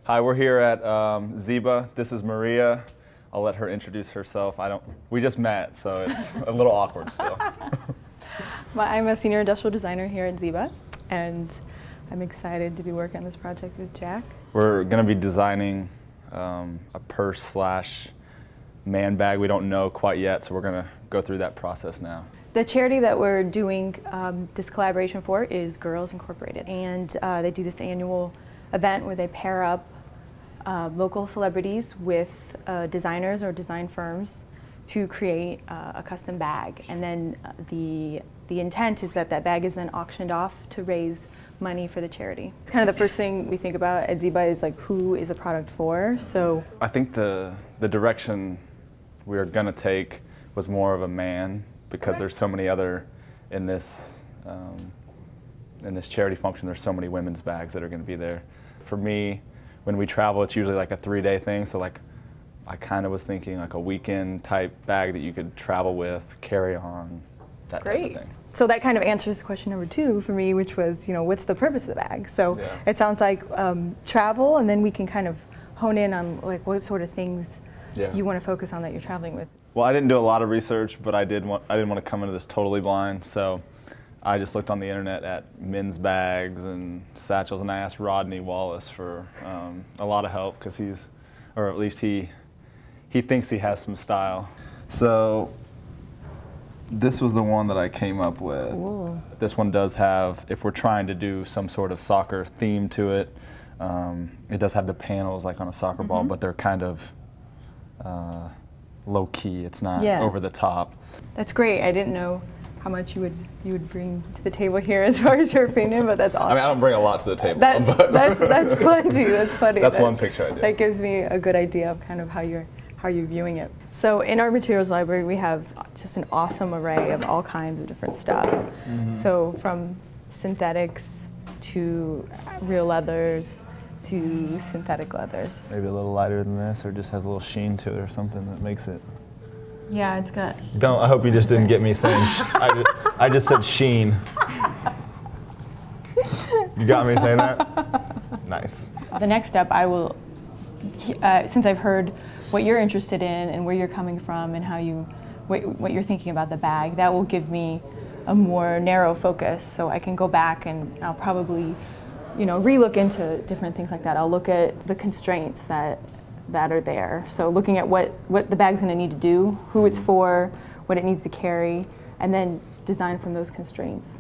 Hi, we're here at Ziba. This is Maria. I'll let her introduce herself. We just met, so it's a little awkward still. Well, I'm a senior industrial designer here at Ziba, and I'm excited to be working on this project with Jack. We're going to be designing a purse/man bag. We don't know quite yet, so we're going to go through that process now. The charity that we're doing this collaboration for is Girls Incorporated, and they do this annual event where they pair up local celebrities with designers or design firms to create a custom bag, and then the intent is that that bag is then auctioned off to raise money for the charity. It's kind of the first thing we think about at Ziba is like, who is a product for? So I think the direction we were gonna take was more of a man, because there's so many other in this charity function. There's so many women's bags that are going to be there. For me, when we travel, it's usually like a 3-day thing. So like, I kind of was thinking like a weekend type bag that you could travel with, carry on, that type of thing. So that kind of answers question number 2 for me, which was, what's the purpose of the bag? So it sounds like travel, and then we can kind of hone in on like what sort of things you want to focus on that you're traveling with. Well, I didn't do a lot of research, but I didn't want to come into this totally blind. So I just looked on the internet at men's bags and satchels, and I asked Rodney Wallace for a lot of help, because or at least he thinks he has some style. So this was the one that I came up with. Ooh. This one does have, if we're trying to do some sort of soccer theme to it, it does have the panels like on a soccer ball, but they're kind of low key. It's not over the top. That's great. I didn't know how much you would bring to the table here as far as your opinion, but that's awesome. I mean, I don't bring a lot to the table. That's plenty. That's funny. That's one picture I did. That gives me a good idea of kind of how you're viewing it. So in our materials library, we have just an awesome array of all kinds of different stuff. So from synthetics to real leathers to synthetic leathers. Maybe a little lighter than this, or just has a little sheen to it or something that makes it. Yeah, it's got. I hope you just didn't get me saying. I just said sheen. You got me saying that? Nice. The next step, I will, since I've heard what you're interested in and where you're coming from and what you're thinking about the bag, that will give me a more narrow focus, so I can go back and I'll probably relook into different things like that. I'll look at the constraints that are there. So looking at what the bag's going to need to do, who it's for, what it needs to carry, and then design from those constraints.